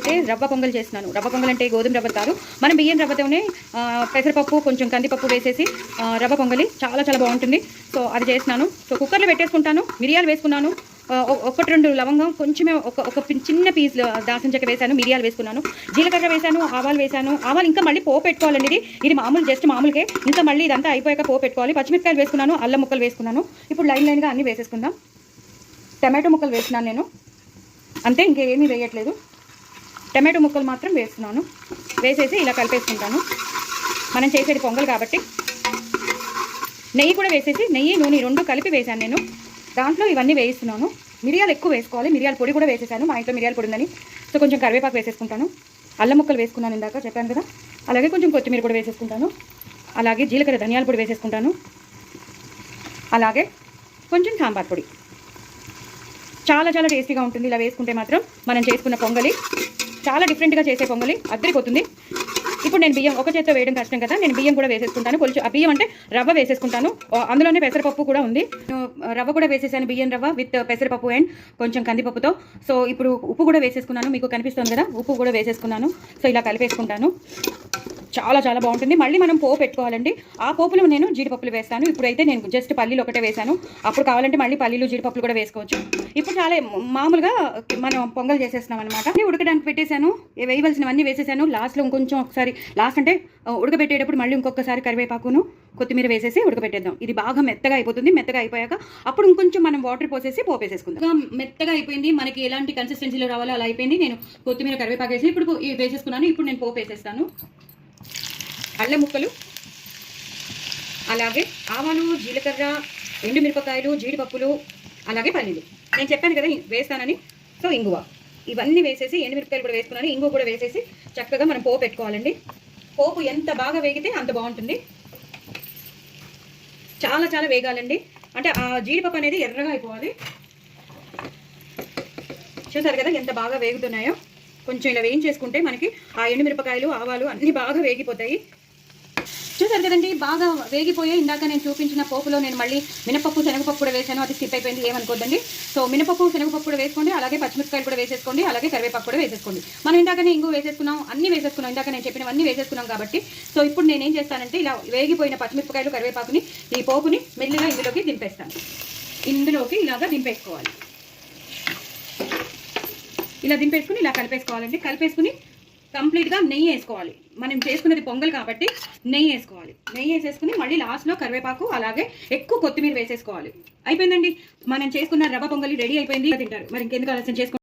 అయితే రవ్వ పొంగల్ చేస్తున్నాను. రవ్వ పొంగల్ అంటే గోధుమ రవ్వ కాదు, మనం బియ్యం రవ్వతోనే పెసరపప్పు కొంచెం కందిపప్పు వేసేసి రవ్వ పొంగలి చాలా చాలా బాగుంటుంది. సో అది చేస్తున్నాను. సో కుక్కర్లో పెట్టేసుకుంటాను. మిరియాలు వేసుకున్నాను, 1-2 లవంగం, కొంచెమే ఒక చిన్న పీస్ దాల్చిన చెక్క వేసాను, మిరియాలు వేసుకున్నాను, జీలకర్ర వేసాను, ఆవాలు వేసాను. ఆవాలు ఇంకా మళ్ళీ పోపు పెట్టుకోవాలండి. ఇది మామూలు జస్ట్ మామూలుగా, ఇంకా మళ్ళీ ఇదంతా అయిపోయాక పోపు పెట్టుకోవాలి. పచ్చిమిరపకాయలు వేసుకున్నాను, అల్లం ముక్కలు వేసుకున్నాను. ఇప్పుడు లైన్గా అన్నీ వేసేసుకుందాం. టమాటో ముక్కలు వేసినాను నేను, అంతే, ఇంకేమీ వేయట్లేదు. టమాటో ముక్కలు మాత్రం వేస్తున్నాను. వేసేసి ఇలా కలిపేసుకుంటాను. మనం చేసేది పొంగల్ కాబట్టి. నెయ్యి కూడా వేసేసి, నెయ్యి నూనె 2 కలిపి వేసాను నేను. దాంట్లో ఇవన్నీ వేయిస్తున్నాను. మిరియాలు ఎక్కువ వేసుకోవాలి. మిరియాల పొడి కూడా వేసేసాను, మా ఇంట్లో మిరియాల పొడి ఉందని. సో కొంచెం కరివేపాకు వేసేసుకుంటాను. అల్లం ముక్కలు వేసుకున్నాను ఇందాక చెప్పాను కదా. అలాగే కొంచెం కొత్తిమీర కూడా వేసేసుకుంటాను. అలాగే జీలకర్ర ధనియాల పొడి వేసేసుకుంటాను. అలాగే కొంచెం సాంబార్ పొడి. చాలా చాలా టేస్టీగా ఉంటుంది ఇలా వేసుకుంటే మాత్రం. మనం చేసుకున్న పొంగలి చాలా డిఫరెంట్గా చేసే పొంగలి అద్దరిపోతుంది. ఇప్పుడు నేను బియ్యం ఒక చేత్తో వేయడం కష్టం కదా, నేను బియ్యం కూడా వేసేసుకుంటాను. కొంచెం ఆ బియ్యం అంటే రవ్వ వేసేసుకుంటాను. అందులోనే పెసరపప్పు కూడా ఉంది, రవ్వ కూడా వేసేసాను. బియ్యం రవ్వ విత్ పెసరపప్పు అండ్ కొంచెం కందిపప్పుతో. సో ఇప్పుడు ఉప్పు కూడా వేసేసుకున్నాను, మీకు కనిపిస్తుంది కదా, ఉప్పు కూడా వేసేసుకున్నాను. సో ఇలా కలిపేసుకుంటాను. చాలా చాలా బాగుంటుంది. మళ్ళీ మనం పోపు పెట్టుకోవాలండి. ఆ పోపులో నేను జీడిపప్పులు వేస్తాను. ఇప్పుడైతే నేను జస్ట్ పల్లీలు ఒకటే వేసాను. అప్పుడు కావాలంటే మళ్ళీ పల్లీలు జీడిపప్పులు కూడా వేసుకోవచ్చు. ఇప్పుడు చాలా మామూలుగా మనం పొంగల్ చేసేస్తున్నాం అనమాట. ఉడకడానికి పెట్టేశాను, వేయవలసినవన్నీ వేసేసాను. లాస్ట్లో ఇంకొంచెం ఒకసారి, లాస్ట్ అంటే ఉడకబెట్టేటప్పుడు మళ్ళీ ఇంకొకసారి కరివేపాకును కొత్తిమీర వేసేసి ఉడకబెట్టేద్దాం. ఇది బాగా మెత్తగా అయిపోతుంది. మెత్తగా అయిపోయాక అప్పుడు ఇంకొంచెం మనం వాటర్ పోసేసి పోపేసేసుకుందాం. మెత్తగా అయిపోయింది, మనకి ఎలాంటి కన్సిస్టెన్సీలో రావాలో అలా అయిపోయింది. నేను కొత్తిమీర కరివేపాకు వేసి ఇప్పుడు వేసేసుకున్నాను. ఇప్పుడు నేను పోపు వేసేస్తాను. అల్లం ముక్కలు, అలాగే ఆవాలు, జీలకర్ర, ఎండుమిరపకాయలు, జీడిపప్పులు, అలాగే పల్లీలు. నేను చెప్పాను కదా వేస్తానని. సో ఇంగువ, ఇవన్నీ వేసేసి, ఎండుమిరపకాయలు కూడా వేసుకున్నాను, ఇంగువ కూడా వేసేసి చక్కగా మనం పోపు పెట్టుకోవాలండి. పోపు ఎంత బాగా వేగితే అంత బాగుంటుంది. చాలా చాలా వేగాలండి. అంటే ఆ జీడిపప్పు అనేది ఎర్రగా అయిపోవాలి. చూసారు కదా ఎంత బాగా వేగుతున్నాయో. కొంచెం ఇలా వేయించేసుకుంటే మనకి ఆ ఎండుమిరపకాయలు, ఆవాలు అన్నీ బాగా వేగిపోతాయి. చూసారు కదండి, బాగా వేగిపోయాయి. ఇందాక నేను చూపించిన పోపులో నేను మళ్ళీ మినపప్పు, శనగపప్పు కూడా వేసాను. అది స్కిప్ అయిపోయింది, ఏమనుకోద్దండి. సో మినపప్పు, శనగపప్పు కూడా వేసుకోండి, అలాగే పచ్చిమిరపకాయలు కూడా వేసేసుకోండి, అలాగే కరివేపాకు కూడా వేసేసుకోండి. మనం ఇందాకనే ఇంగు వేసేసుకున్నాం, అన్నీ వేసేసుకున్నాం. ఇందాక నేను చెప్పినవన్నీ వేసేసుకున్నాం కాబట్టి. సో ఇప్పుడు నేనేం చేస్తానంటే ఇలా వేగిపోయిన పచ్చిమిరపకాయలు, కరివేపాకుని, ఈ పోపుని మెల్లిగా ఇందులోకి దింపేస్తాను. ఇందులోకి ఇలాగా దింపేసుకోవాలి. ఇలా దింపేసుకుని ఇలా కలిపేసుకోవాలండి. కలిపేసుకుని కంప్లీట్గా నెయ్యి వేసుకోవాలి. మనం చేసుకునేది పొంగల్ కాబట్టి నెయ్యి వేసుకోవాలి. నెయ్యి వేసేసుకుని మళ్ళీ లాస్ట్లో కరివేపాకు, అలాగే ఎక్కువ కొత్తిమీర వేసేసుకోవాలి. అయిపోయిందండి, మనం చేసుకున్న రవ్వ పొంగలి రెడీ అయిపోయింది. తింటారు మరి ఇంకెందుకు ఆలస్యం చేసుకోండి.